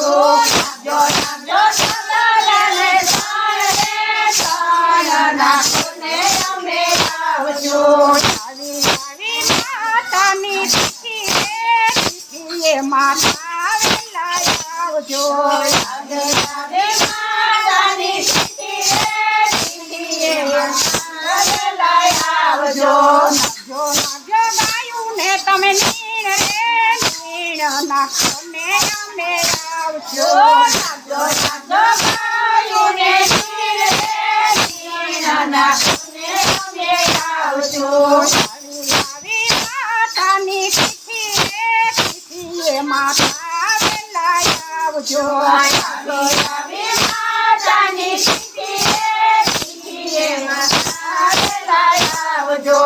નાખજો નાખજો સબલાને ત્રણ નાખોને અમે આવજો આવી આવી માતાની તિથિએ માતા વેલા આવજો આવે આવે માતાની તિથિએ વેલા આવજો નાખજો નાખજો ગાયુંને તમે નીણ રે નીણ નાખો ને અમે આવજો નાખજો નાખજો ગાયુંને નીણ રે નીણ નાખોને અમે આવજો આવી આવી માતાની તિથિએ માતા વેલા આવજો આવે આવે માતાની તિથિએ માતા વેલા આવજો